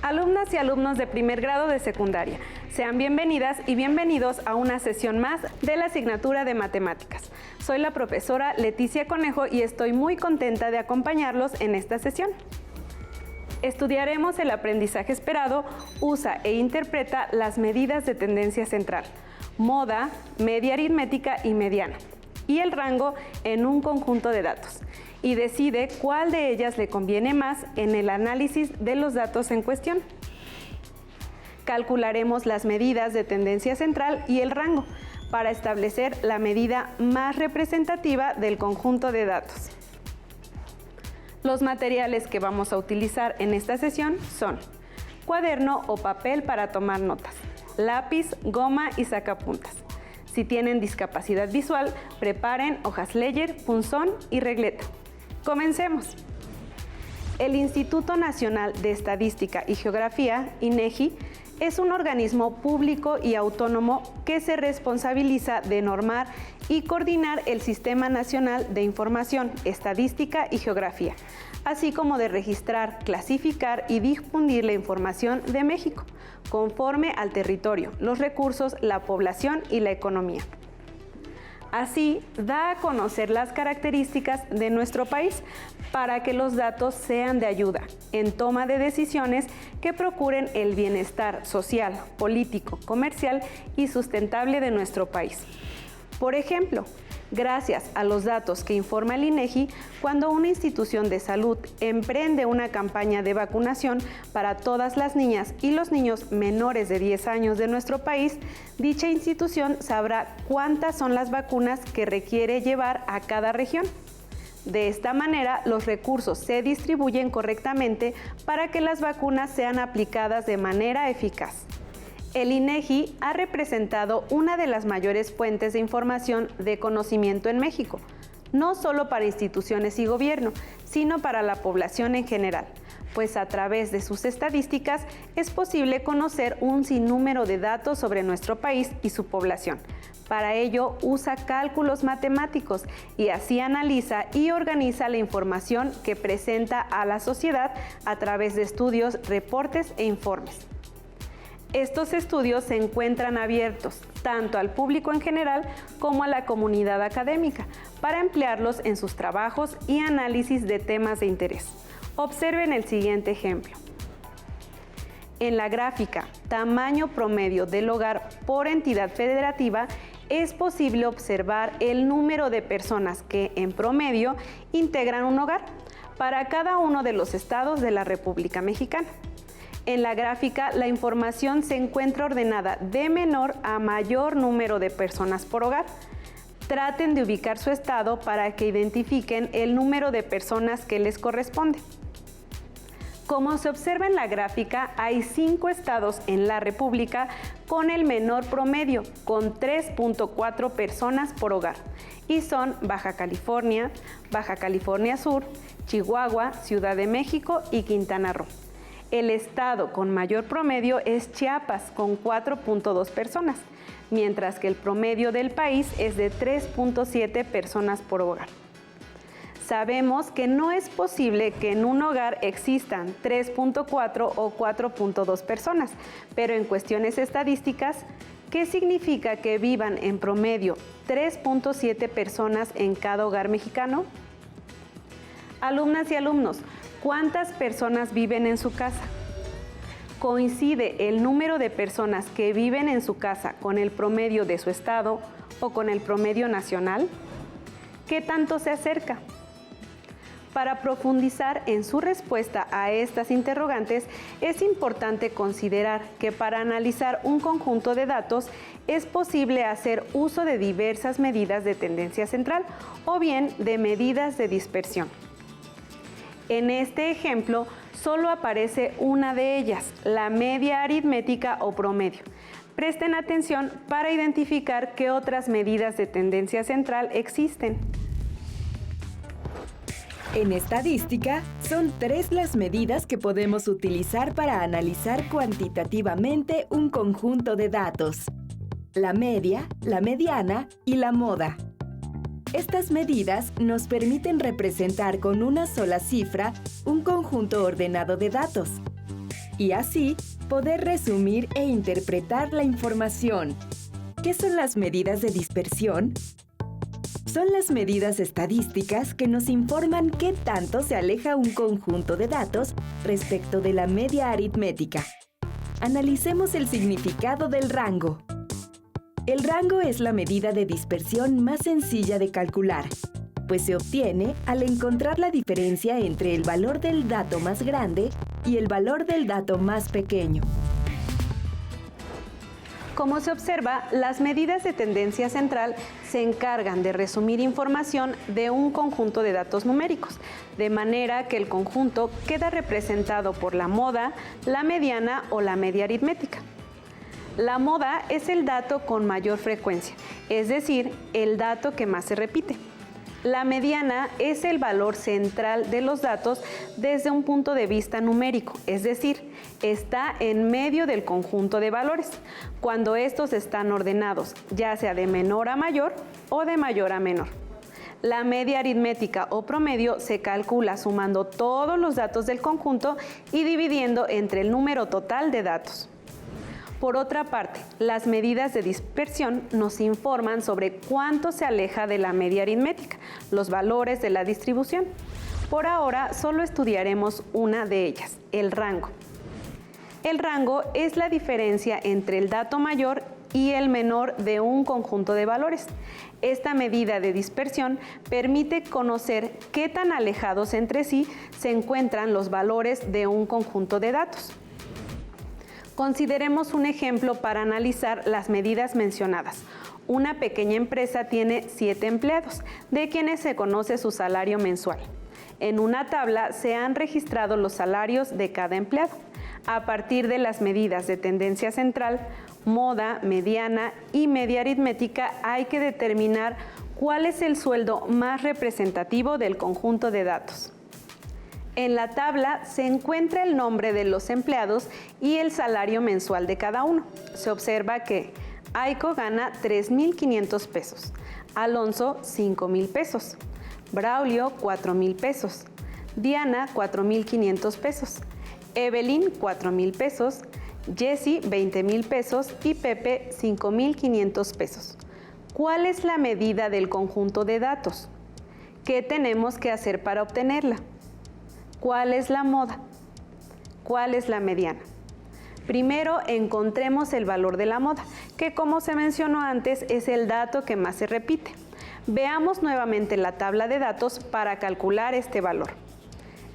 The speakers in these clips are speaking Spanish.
Alumnas y alumnos de primer grado de secundaria, sean bienvenidas y bienvenidos a una sesión más de la asignatura de Matemáticas. Soy la profesora Leticia Conejo y estoy muy contenta de acompañarlos en esta sesión. Estudiaremos el aprendizaje esperado, usa e interpreta las medidas de tendencia central, moda, media aritmética y mediana, y el rango en un conjunto de datos, y decide cuál de ellas le conviene más en el análisis de los datos en cuestión. Calcularemos las medidas de tendencia central y el rango para establecer la medida más representativa del conjunto de datos. Los materiales que vamos a utilizar en esta sesión son cuaderno o papel para tomar notas, lápiz, goma y sacapuntas. Si tienen discapacidad visual, preparen hojas Leyer, punzón y regleta. Comencemos. El Instituto Nacional de Estadística y Geografía, INEGI, es un organismo público y autónomo que se responsabiliza de normar y coordinar el Sistema Nacional de Información, Estadística y Geografía, así como de registrar, clasificar y difundir la información de México, conforme al territorio, los recursos, la población y la economía. Así, da a conocer las características de nuestro país para que los datos sean de ayuda en toma de decisiones que procuren el bienestar social, político, comercial y sustentable de nuestro país. Por ejemplo, gracias a los datos que informa el INEGI, cuando una institución de salud emprende una campaña de vacunación para todas las niñas y los niños menores de 10 años de nuestro país, dicha institución sabrá cuántas son las vacunas que requiere llevar a cada región. De esta manera, los recursos se distribuyen correctamente para que las vacunas sean aplicadas de manera eficaz. El INEGI ha representado una de las mayores fuentes de información de conocimiento en México, no solo para instituciones y gobierno, sino para la población en general, pues a través de sus estadísticas es posible conocer un sinnúmero de datos sobre nuestro país y su población. Para ello usa cálculos matemáticos y así analiza y organiza la información que presenta a la sociedad a través de estudios, reportes e informes. Estos estudios se encuentran abiertos tanto al público en general como a la comunidad académica para emplearlos en sus trabajos y análisis de temas de interés. Observen el siguiente ejemplo. En la gráfica Tamaño promedio del hogar por entidad federativa es posible observar el número de personas que en promedio integran un hogar para cada uno de los estados de la República Mexicana. En la gráfica, la información se encuentra ordenada de menor a mayor número de personas por hogar. Traten de ubicar su estado para que identifiquen el número de personas que les corresponde. Como se observa en la gráfica, hay 5 estados en la República con el menor promedio, con 3.4 personas por hogar, y son Baja California Sur, Chihuahua, Ciudad de México y Quintana Roo. El estado con mayor promedio es Chiapas, con 4.2 personas, mientras que el promedio del país es de 3.7 personas por hogar. Sabemos que no es posible que en un hogar existan 3.4 o 4.2 personas, pero en cuestiones estadísticas, ¿qué significa que vivan en promedio 3.7 personas en cada hogar mexicano? Alumnas y alumnos, ¿cuántas personas viven en su casa? ¿Coincide el número de personas que viven en su casa con el promedio de su estado o con el promedio nacional? ¿Qué tanto se acerca? Para profundizar en su respuesta a estas interrogantes, es importante considerar que para analizar un conjunto de datos es posible hacer uso de diversas medidas de tendencia central o bien de medidas de dispersión. En este ejemplo, solo aparece una de ellas, la media aritmética o promedio. Presten atención para identificar qué otras medidas de tendencia central existen. En estadística, son 3 las medidas que podemos utilizar para analizar cuantitativamente un conjunto de datos: la media, la mediana y la moda. Estas medidas nos permiten representar con una sola cifra un conjunto ordenado de datos. y así poder resumir e interpretar la información. ¿Qué son las medidas de dispersión? Son las medidas estadísticas que nos informan qué tanto se aleja un conjunto de datos respecto de la media aritmética. Analicemos el significado del rango. El rango es la medida de dispersión más sencilla de calcular, pues se obtiene al encontrar la diferencia entre el valor del dato más grande y el valor del dato más pequeño. Como se observa, las medidas de tendencia central se encargan de resumir información de un conjunto de datos numéricos, de manera que el conjunto queda representado por la moda, la mediana o la media aritmética. La moda es el dato con mayor frecuencia, es decir, el dato que más se repite. La mediana es el valor central de los datos desde un punto de vista numérico, es decir, está en medio del conjunto de valores, cuando estos están ordenados, ya sea de menor a mayor o de mayor a menor. La media aritmética o promedio se calcula sumando todos los datos del conjunto y dividiendo entre el número total de datos. Por otra parte, las medidas de dispersión nos informan sobre cuánto se aleja de la media aritmética, los valores de la distribución. Por ahora, solo estudiaremos una de ellas, el rango. El rango es la diferencia entre el dato mayor y el menor de un conjunto de valores. Esta medida de dispersión permite conocer qué tan alejados entre sí se encuentran los valores de un conjunto de datos. Consideremos un ejemplo para analizar las medidas mencionadas. Una pequeña empresa tiene 7 empleados, de quienes se conoce su salario mensual. En una tabla se han registrado los salarios de cada empleado. A partir de las medidas de tendencia central, moda, mediana y media aritmética, hay que determinar cuál es el sueldo más representativo del conjunto de datos. En la tabla se encuentra el nombre de los empleados y el salario mensual de cada uno. Se observa que Aiko gana 3,500 pesos, Alonso 5,000 pesos, Braulio 4,000 pesos, Diana 4,500 pesos, Evelyn 4,000 pesos, Jessy 20,000 pesos y Pepe 5,500 pesos. ¿Cuál es la medida del conjunto de datos? ¿Qué tenemos que hacer para obtenerla? ¿Cuál es la moda? ¿Cuál es la mediana? Primero, encontremos el valor de la moda, que como se mencionó antes, es el dato que más se repite. Veamos nuevamente la tabla de datos para calcular este valor.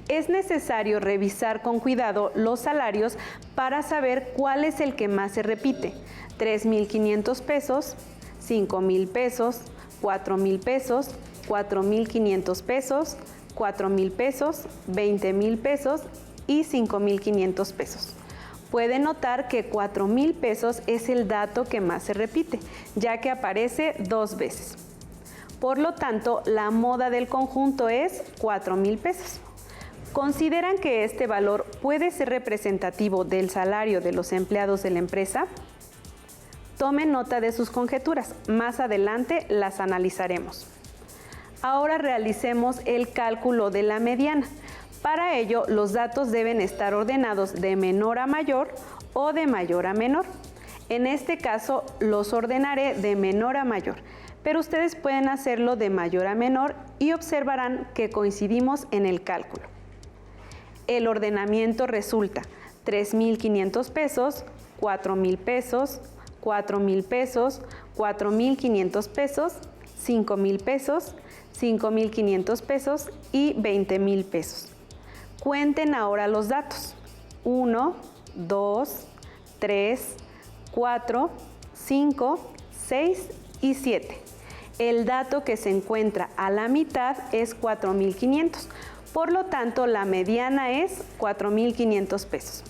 Es necesario revisar con cuidado los salarios para saber cuál es el que más se repite. 3,500 pesos, 5,000 pesos, 4,000 pesos, 4,500 pesos, 4,000 pesos, 20,000 pesos y 5,500 pesos. Puede notar que 4,000 pesos es el dato que más se repite, ya que aparece 2 veces. Por lo tanto, la moda del conjunto es 4,000 pesos. ¿Consideran que este valor puede ser representativo del salario de los empleados de la empresa? Tomen nota de sus conjeturas, más adelante las analizaremos. Ahora realicemos el cálculo de la mediana. Para ello, los datos deben estar ordenados de menor a mayor o de mayor a menor. En este caso, los ordenaré de menor a mayor, pero ustedes pueden hacerlo de mayor a menor y observarán que coincidimos en el cálculo. El ordenamiento resulta 3,500 pesos, 4,000 pesos, 4,000 pesos, 4,500 pesos, 5,000 pesos, 5,500 pesos y 20,000 pesos. Cuenten ahora los datos. 1, 2, 3, 4, 5, 6 y 7. El dato que se encuentra a la mitad es 4,500. Por lo tanto, la mediana es 4,500 pesos.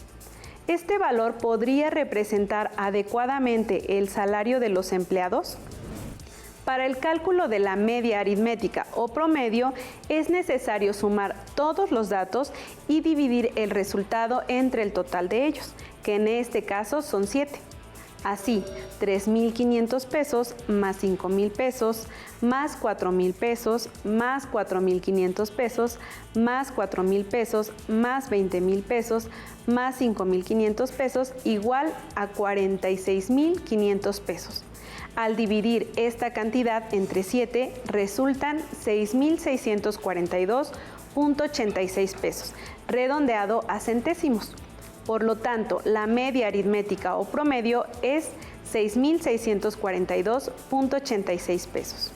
¿Este valor podría representar adecuadamente el salario de los empleados? Para el cálculo de la media aritmética o promedio es necesario sumar todos los datos y dividir el resultado entre el total de ellos, que en este caso son 7. Así, 3,500 pesos más 5,000 pesos más 4,000 pesos más 4,500 pesos más 4,000 pesos más 20,000 pesos más 5,500 pesos igual a 46,500 pesos. Al dividir esta cantidad entre 7, resultan 6,642.86 pesos, redondeado a centésimos. Por lo tanto, la media aritmética o promedio es 6,642.86 pesos.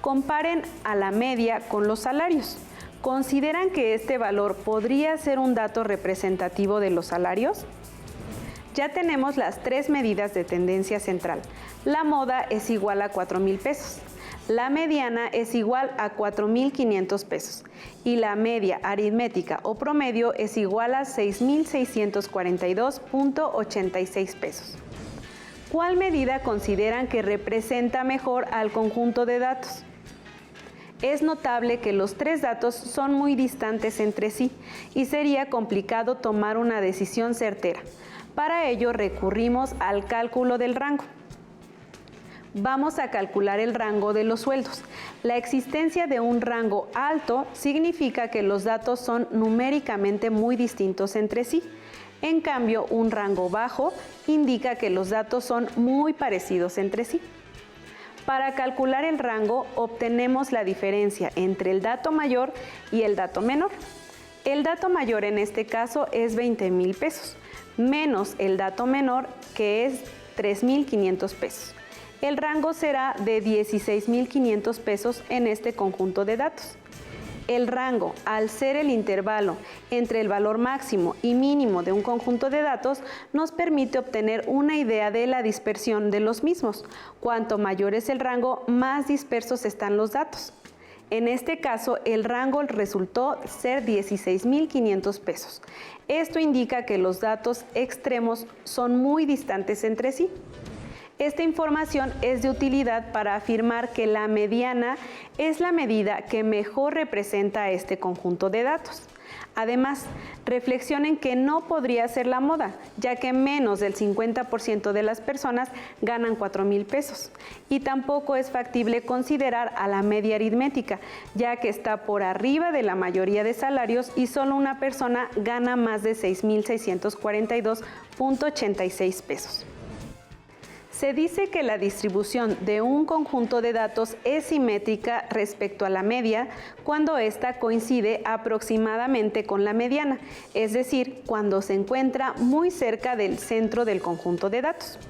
Comparen a la media con los salarios. ¿Consideran que este valor podría ser un dato representativo de los salarios? Ya tenemos las tres medidas de tendencia central. La moda es igual a 4,000 pesos. La mediana es igual a 4,500 pesos y la media aritmética o promedio es igual a 6,642.86 pesos. ¿Cuál medida consideran que representa mejor al conjunto de datos? Es notable que los tres datos son muy distantes entre sí y sería complicado tomar una decisión certera. Para ello recurrimos al cálculo del rango. Vamos a calcular el rango de los sueldos. La existencia de un rango alto significa que los datos son numéricamente muy distintos entre sí. En cambio, un rango bajo indica que los datos son muy parecidos entre sí. Para calcular el rango, obtenemos la diferencia entre el dato mayor y el dato menor. El dato mayor en este caso es 20,000 pesos, menos el dato menor que es 3,500 pesos. El rango será de 16,500 pesos en este conjunto de datos. El rango, al ser el intervalo entre el valor máximo y mínimo de un conjunto de datos, nos permite obtener una idea de la dispersión de los mismos. Cuanto mayor es el rango, más dispersos están los datos. En este caso, el rango resultó ser 16,500 pesos. Esto indica que los datos extremos son muy distantes entre sí. Esta información es de utilidad para afirmar que la mediana es la medida que mejor representa a este conjunto de datos. Además, reflexionen que no podría ser la moda, ya que menos del 50% de las personas ganan 4,000 pesos. Y tampoco es factible considerar a la media aritmética, ya que está por arriba de la mayoría de salarios y solo una persona gana más de 6,642.86 pesos. Se dice que la distribución de un conjunto de datos es simétrica respecto a la media cuando ésta coincide aproximadamente con la mediana, es decir, cuando se encuentra muy cerca del centro del conjunto de datos.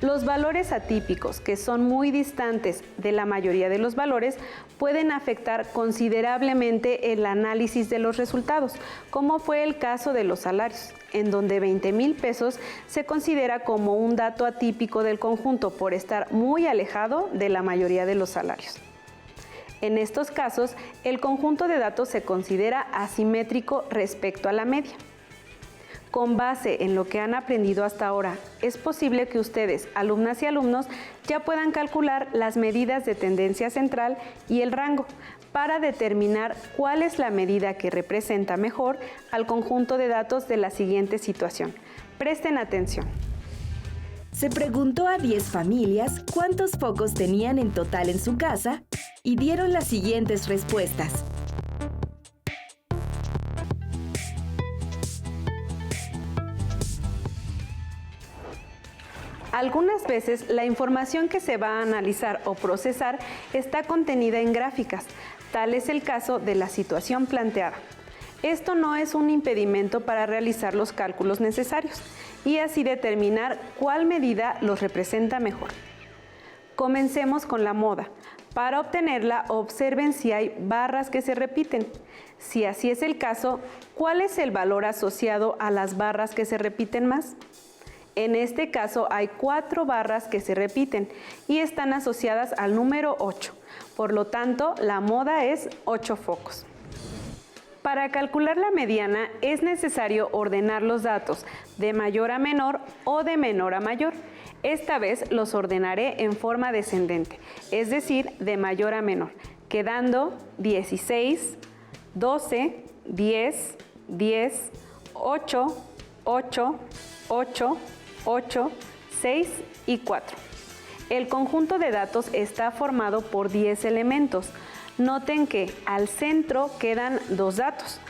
Los valores atípicos, que son muy distantes de la mayoría de los valores, pueden afectar considerablemente el análisis de los resultados, como fue el caso de los salarios, en donde 20,000 pesos se considera como un dato atípico del conjunto por estar muy alejado de la mayoría de los salarios. En estos casos, el conjunto de datos se considera asimétrico respecto a la media. Con base en lo que han aprendido hasta ahora, es posible que ustedes, alumnas y alumnos, ya puedan calcular las medidas de tendencia central y el rango para determinar cuál es la medida que representa mejor al conjunto de datos de la siguiente situación. Presten atención. Se preguntó a 10 familias cuántos focos tenían en total en su casa y dieron las siguientes respuestas. Algunas veces la información que se va a analizar o procesar está contenida en gráficas. Tal es el caso de la situación planteada. Esto no es un impedimento para realizar los cálculos necesarios y así determinar cuál medida los representa mejor. Comencemos con la moda. Para obtenerla, observen si hay barras que se repiten. Si así es el caso, ¿cuál es el valor asociado a las barras que se repiten más? En este caso hay 4 barras que se repiten y están asociadas al número 8. Por lo tanto, la moda es 8 focos. Para calcular la mediana es necesario ordenar los datos de mayor a menor o de menor a mayor. Esta vez los ordenaré en forma descendente, es decir, de mayor a menor, quedando 16, 12, 10, 10, 8, 8, 8, 8, 6 y 4. El conjunto de datos está formado por 10 elementos. Noten que al centro quedan 2 datos.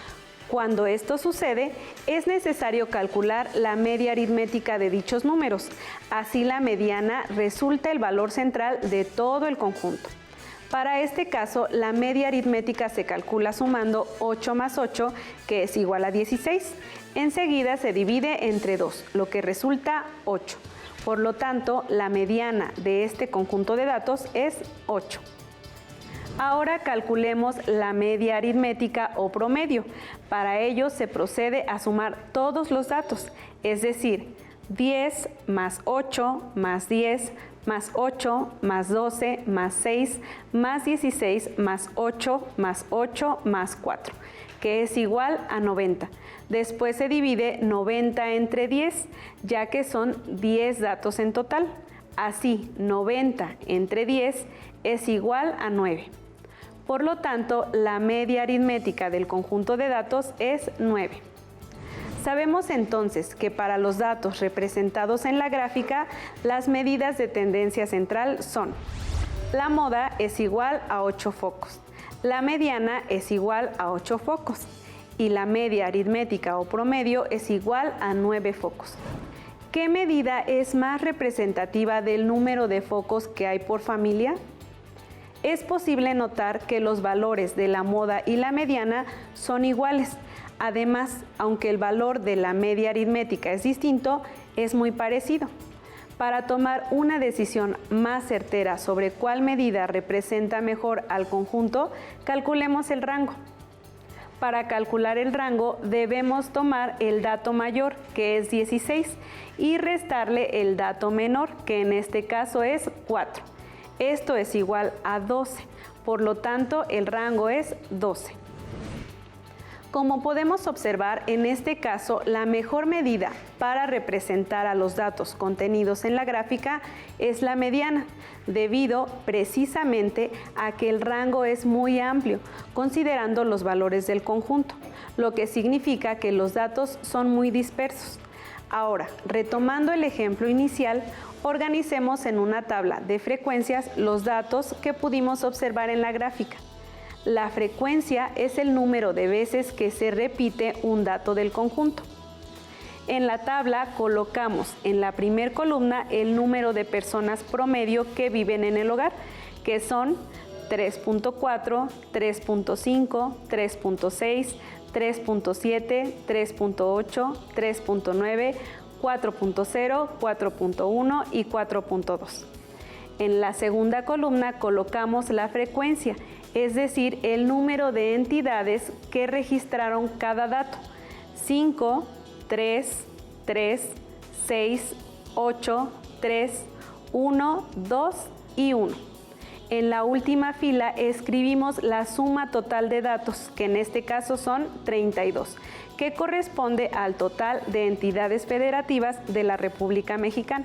Cuando esto sucede, es necesario calcular la media aritmética de dichos números. Así la mediana resulta el valor central de todo el conjunto. Para este caso, la media aritmética se calcula sumando 8 más 8, que es igual a 16. Enseguida se divide entre 2, lo que resulta 8. Por lo tanto, la mediana de este conjunto de datos es 8. Ahora calculemos la media aritmética o promedio. Para ello se procede a sumar todos los datos, es decir, 10 más 8 más 10 más 8 más 12 más 6 más 16 más 8 más 8 más 4, que es igual a 90. Después se divide 90 entre 10, ya que son 10 datos en total. Así, 90 entre 10 es igual a 9. Por lo tanto, la media aritmética del conjunto de datos es 9. Sabemos entonces que para los datos representados en la gráfica, las medidas de tendencia central son: la moda es igual a 8 focos, la mediana es igual a 8 focos y la media aritmética o promedio es igual a 9 focos. ¿Qué medida es más representativa del número de focos que hay por familia? Es posible notar que los valores de la moda y la mediana son iguales. Además, aunque el valor de la media aritmética es distinto, es muy parecido. Para tomar una decisión más certera sobre cuál medida representa mejor al conjunto, calculemos el rango. Para calcular el rango debemos tomar el dato mayor, que es 16, y restarle el dato menor, que en este caso es 4. Esto es igual a 12, por lo tanto el rango es 12. Como podemos observar, en este caso, la mejor medida para representar a los datos contenidos en la gráfica es la mediana, debido precisamente a que el rango es muy amplio, considerando los valores del conjunto, lo que significa que los datos son muy dispersos. Ahora, retomando el ejemplo inicial, organicemos en una tabla de frecuencias los datos que pudimos observar en la gráfica. La frecuencia es el número de veces que se repite un dato del conjunto. En la tabla colocamos en la primer columna el número de personas promedio que viven en el hogar, que son 3.4, 3.5, 3.6, 3.7, 3.8, 3.9, 4.0, 4.1 y 4.2. En la segunda columna colocamos la frecuencia, es decir, el número de entidades que registraron cada dato: 5, 3, 3, 6, 8, 3, 1, 2 y 1. En la última fila escribimos la suma total de datos, que en este caso son 32, que corresponde al total de entidades federativas de la República Mexicana.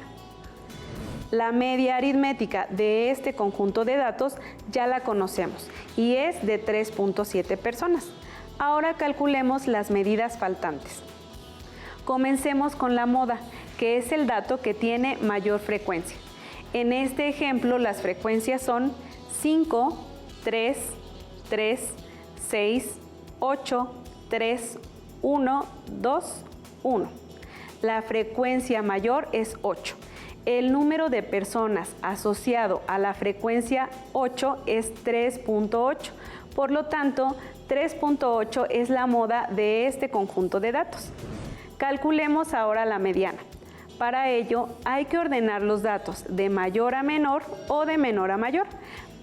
La media aritmética de este conjunto de datos ya la conocemos y es de 3.7 personas. Ahora calculemos las medidas faltantes. Comencemos con la moda, que es el dato que tiene mayor frecuencia. En este ejemplo las frecuencias son 5, 3, 3, 6, 8, 3, 1, 2, 1. La frecuencia mayor es 8. El número de personas asociado a la frecuencia 8 es 3.8. Por lo tanto, 3.8 es la moda de este conjunto de datos. Calculemos ahora la mediana. Para ello, hay que ordenar los datos de mayor a menor o de menor a mayor.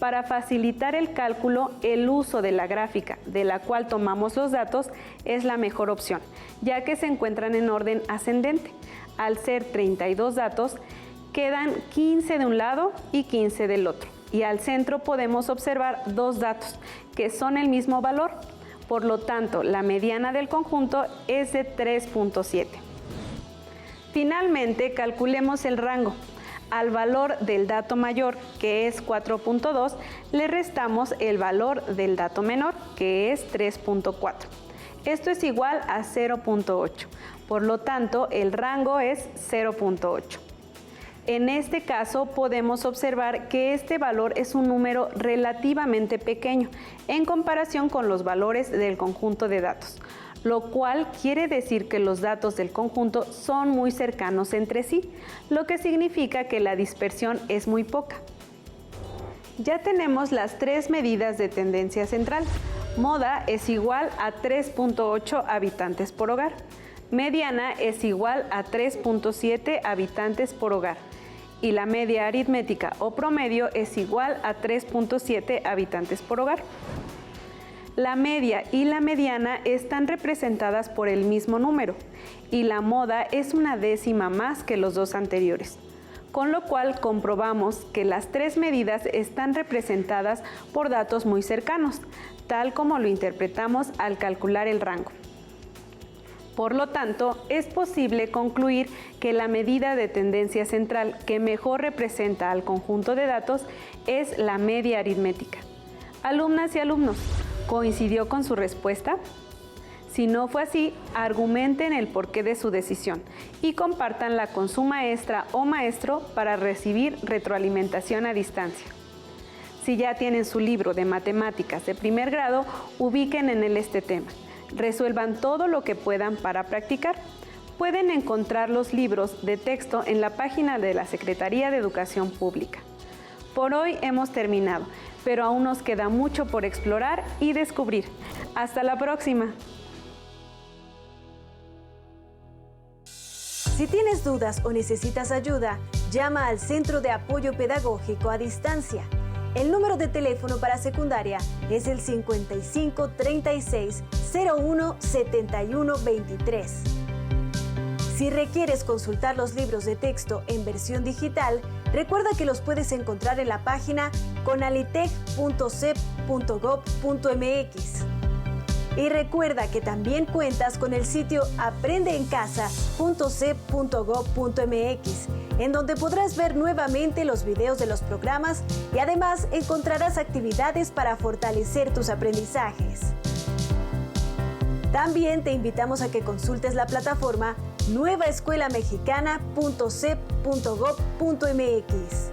Para facilitar el cálculo, el uso de la gráfica de la cual tomamos los datos es la mejor opción, ya que se encuentran en orden ascendente. Al ser 32 datos, quedan 15 de un lado y 15 del otro. Y al centro podemos observar 2 datos, que son el mismo valor. Por lo tanto, la mediana del conjunto es de 3.7. Finalmente, calculemos el rango. Al valor del dato mayor, que es 4.2, le restamos el valor del dato menor, que es 3.4. Esto es igual a 0.8. Por lo tanto, el rango es 0.8. En este caso podemos observar que este valor es un número relativamente pequeño en comparación con los valores del conjunto de datos, lo cual quiere decir que los datos del conjunto son muy cercanos entre sí, lo que significa que la dispersión es muy poca. Ya tenemos las tres medidas de tendencia central. Moda es igual a 3.8 habitantes por hogar. Mediana es igual a 3.7 habitantes por hogar. Y la media aritmética o promedio es igual a 3.7 habitantes por hogar. La media y la mediana están representadas por el mismo número y la moda es una décima más que los dos anteriores, con lo cual comprobamos que las tres medidas están representadas por datos muy cercanos, tal como lo interpretamos al calcular el rango. Por lo tanto, es posible concluir que la medida de tendencia central que mejor representa al conjunto de datos es la media aritmética. Alumnas y alumnos, ¿coincidió con su respuesta? Si no fue así, argumenten el porqué de su decisión y compártanla con su maestra o maestro para recibir retroalimentación a distancia. Si ya tienen su libro de matemáticas de primer grado, ubiquen en él este tema. Resuelvan todo lo que puedan para practicar. Pueden encontrar los libros de texto en la página de la Secretaría de Educación Pública. Por hoy hemos terminado, pero aún nos queda mucho por explorar y descubrir. ¡Hasta la próxima! Si tienes dudas o necesitas ayuda, llama al Centro de Apoyo Pedagógico a Distancia. El número de teléfono para secundaria es el 55 36 01 71 23. Si requieres consultar los libros de texto en versión digital, recuerda que los puedes encontrar en la página conalitec.cep.gov.mx. Y recuerda que también cuentas con el sitio aprendeencasa.cep.gov.mx, en donde podrás ver nuevamente los videos de los programas y además encontrarás actividades para fortalecer tus aprendizajes. También te invitamos a que consultes la plataforma nuevaescuelamexicana.cep.gov.mx.